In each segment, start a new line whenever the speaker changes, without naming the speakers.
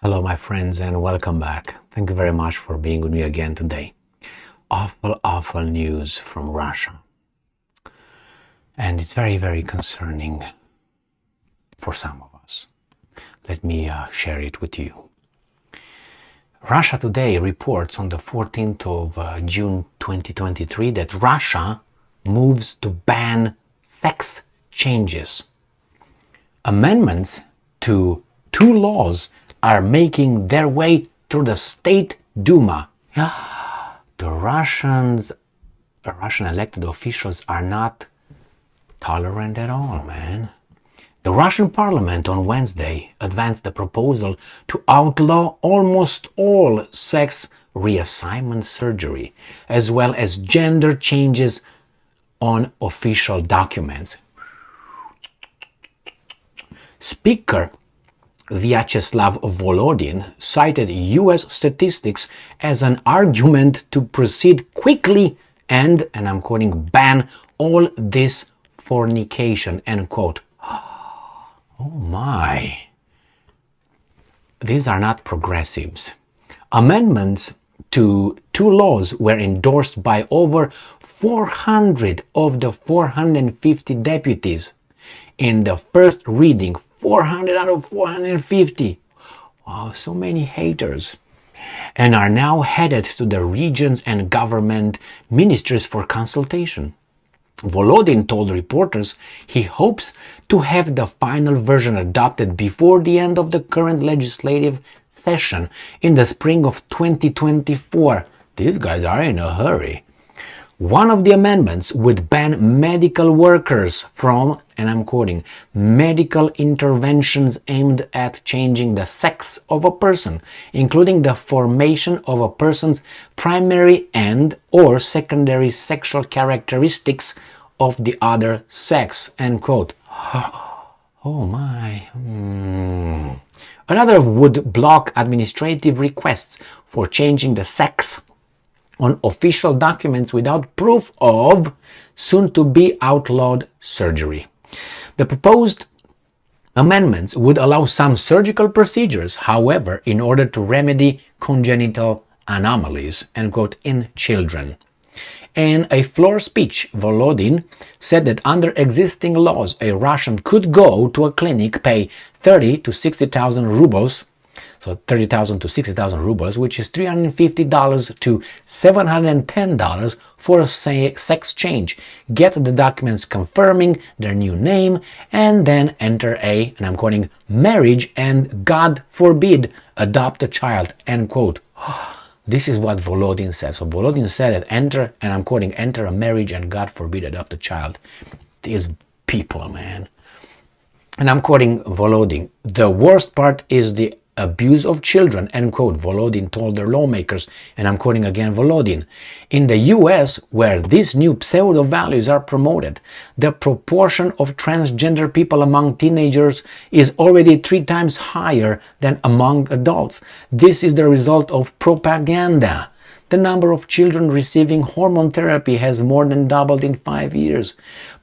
Hello, my friends, and welcome back. Thank you very much for being with me again today. Awful news from Russia. And it's very concerning for some of us. Let me share it with you. Russia Today reports on the 14th of June 2023 that Russia moves to ban sex changes. Amendments to two laws are making their way through the State Duma. The Russian elected officials are not tolerant at all, man. The Russian parliament on Wednesday advanced the proposal to outlaw almost all sex reassignment surgery, as well as gender changes on official documents. Speaker Vyacheslav Volodin cited US statistics as an argument to proceed quickly and I'm quoting, ban all this fornication, end quote. Oh my. These are not progressives. Amendments to two laws were endorsed by over 400 of the 450 deputies in the first reading. 400 out of 450. Wow, so many haters. And are now headed to the regions and government ministries for consultation. Volodin told reporters he hopes to have the final version adopted before the end of the current legislative session in the spring of 2024. These guys are in a hurry. One of the amendments would ban medical workers from, and I'm quoting, medical interventions aimed at changing the sex of a person, including the formation of a person's primary and or secondary sexual characteristics of the other sex, end quote. Oh my. Another would block administrative requests for changing the sex on official documents without proof of soon-to-be outlawed surgery. The proposed amendments would allow some surgical procedures, however, in order to remedy congenital anomalies, end quote, in children. In a floor speech, Volodin said that under existing laws, a Russian could go to a clinic, pay 30 to 60,000 rubles, so 30,000 to 60,000 rubles, which is $350 to $710 for a sex change, get the documents confirming their new name, and then enter a, and I'm quoting, marriage and, God forbid, adopt a child, end quote. This is what Volodin said. So Volodin said that enter, and I'm quoting, enter a marriage and, God forbid, adopt a child. These people, man. And I'm quoting Volodin. The worst part is the abuse of children, end quote, Volodin told their lawmakers, and I'm quoting again Volodin. In the US, where these new pseudo-values are promoted, the proportion of transgender people among teenagers is already 3 times higher than among adults. This is the result of propaganda. The number of children receiving hormone therapy has more than doubled in 5 years.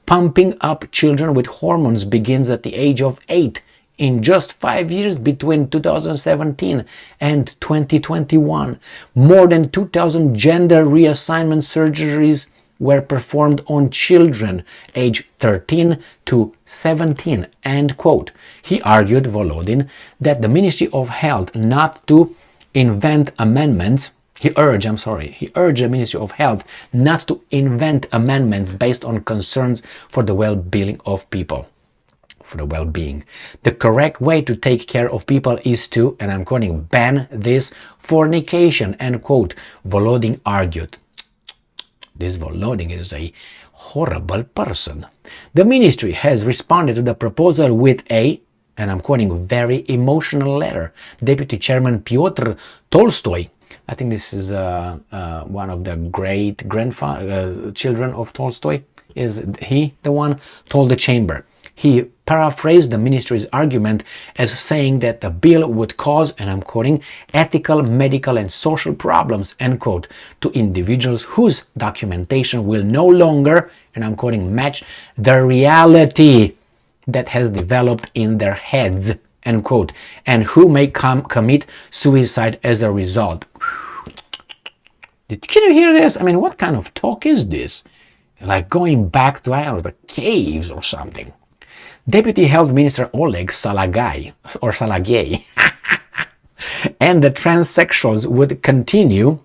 Pumping up children with hormones begins at the age of 8. In just 5 years between 2017 and 2021, more than 2,000 gender reassignment surgeries were performed on children aged 13 to 17, end quote. He argued, Volodin, that the Ministry of Health not to invent amendments. He urged the Ministry of Health not to invent amendments based on concerns for the well-being of people. The correct way to take care of people is to, and I'm quoting, ban this fornication, end quote, Volodin argued. This Volodin is a horrible person. The ministry has responded to the proposal with a, and I'm quoting, very emotional letter. Deputy Chairman Pyotr Tolstoy, I think this is one of the great children of Tolstoy, is he the one, told the chamber. He paraphrased the ministry's argument as saying that the bill would cause, and I'm quoting, ethical, medical, and social problems, end quote, to individuals whose documentation will no longer, and I'm quoting, match the reality that has developed in their heads, end quote, and who may commit suicide as a result. Can you hear this? I mean, what kind of talk is this? Like going back to, I don't know, the caves or something. Deputy Health Minister Oleg Salagay, or Salagay, and the transsexuals would continue,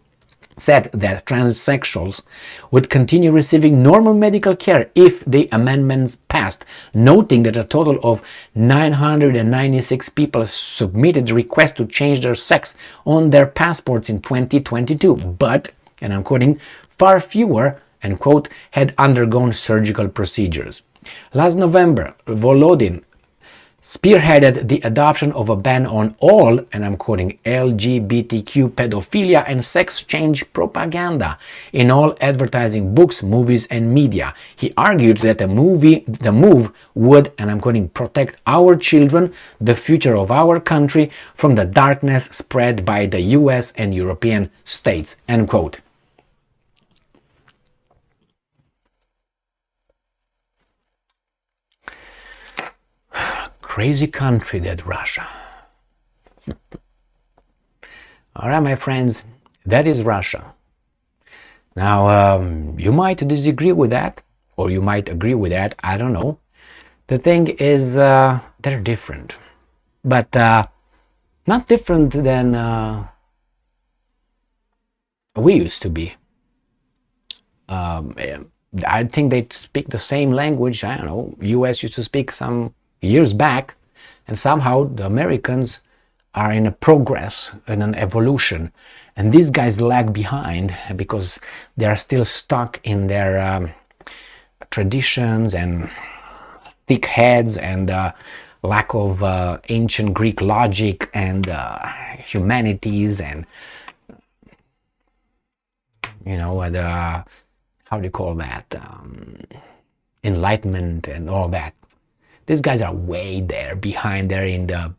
said that transsexuals would continue receiving normal medical care if the amendments passed, noting that a total of 996 people submitted requests to change their sex on their passports in 2022, but, and I'm quoting, far fewer, end quote, had undergone surgical procedures. Last November, Volodin spearheaded the adoption of a ban on all, and I'm quoting, LGBTQ pedophilia and sex change propaganda in all advertising, books, movies, and media. He argued that the move would, and I'm quoting, protect our children, the future of our country, from the darkness spread by the US and European states, end quote. Crazy country, that Russia. All right, my friends, that is Russia. Now, you might disagree with that, or you might agree with that. I don't know. The thing is, they're different, but not different than we used to be. I think they speak the same language. I don't know. US used to speak some years back, and somehow the Americans are in a progress, in an evolution, and these guys lag behind because they are still stuck in their traditions and thick heads and lack of ancient Greek logic and humanities and, you know, the, how do you call that, enlightenment and all that. These guys are way there, behind there in the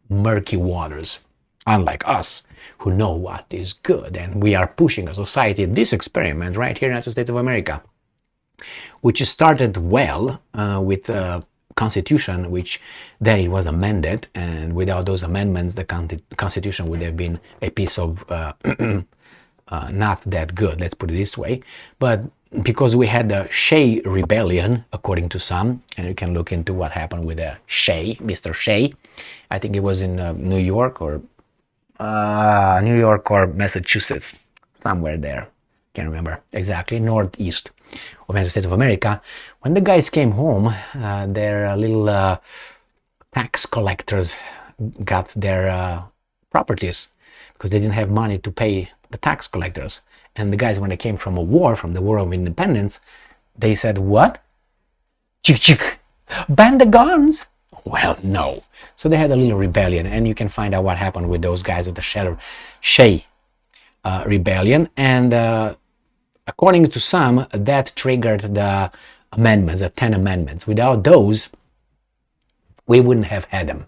murky waters, unlike us, who know what is good. And we are pushing a society, this experiment right here in the United States of America, which started well with a constitution, which then it was amended. And without those amendments, the constitution would have been a piece of not that good, let's put it this way. But because we had the Shea rebellion, according to some, and you can look into what happened with Shea, Mr. Shea. I think it was in New York or Massachusetts, somewhere there. Can't remember exactly. Northeast of the United States of America. When the guys came home, their little tax collectors got their properties because they didn't have money to pay the tax collectors. And the guys, when they came from the War of Independence, they said, what? Ban the guns? Well, no. So they had a little rebellion, and you can find out what happened with those guys with the Shea rebellion. And according to some, that triggered the amendments, the 10 amendments. Without those, we wouldn't have had them.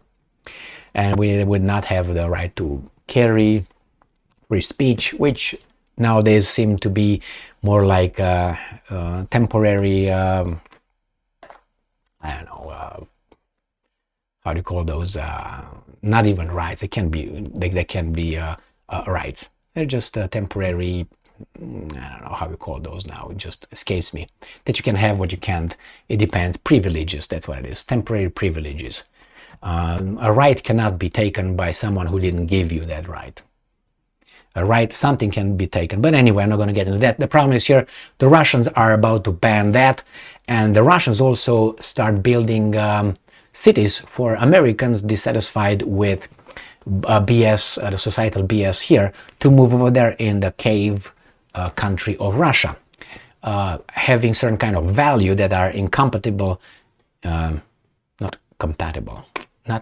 And we would not have the right to carry, free speech, which nowadays seem to be more like temporary, I don't know, how do you call those? Not even rights. They can be rights. They're just temporary. I don't know how we call those now. It just escapes me. That you can have what you can't. It depends. Privileges. That's what it is. Temporary privileges. A right cannot be taken by someone who didn't give you that right. A right, something can be taken. But anyway, I'm not going to get into that. The problem is here, the Russians are about to ban that. And the Russians also start building cities for Americans dissatisfied with BS, the societal BS here, to move over there in the cave country of Russia, having certain kind of value that are incompatible, not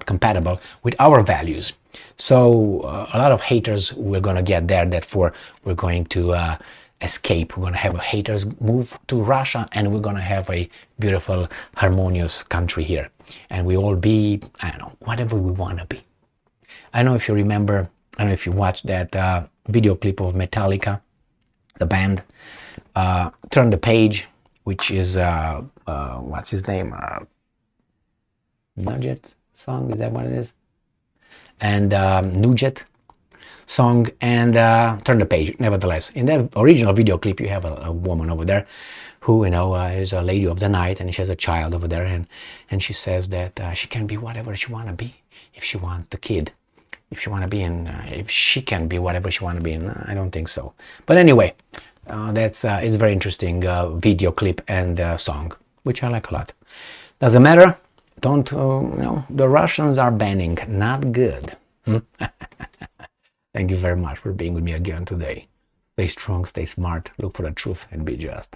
compatible with our values. So a lot of haters we're going to get there, therefore we're going to escape. We're going to have haters move to Russia, and we're going to have a beautiful, harmonious country here. And we all be, I don't know, whatever we want to be. I don't know if you remember, I don't know if you watched that video clip of Metallica, the band, Turn the Page, which is, what's his name? Nugget song, is that what it is? and Nugget song, and turn the page. Nevertheless, in the original video clip, you have a woman over there who, you know, is a lady of the night, and she has a child over there, and she says that she can be whatever she want to be if she wants the kid. If she want to be in, if she can be whatever she want to be in, I don't think so. But anyway, that's it's a very interesting video clip and song, which I like a lot. Doesn't matter. Don't, you know, the Russians are banning. Not good. Thank you very much for being with me again today. Stay strong, stay smart, look for the truth, and be just.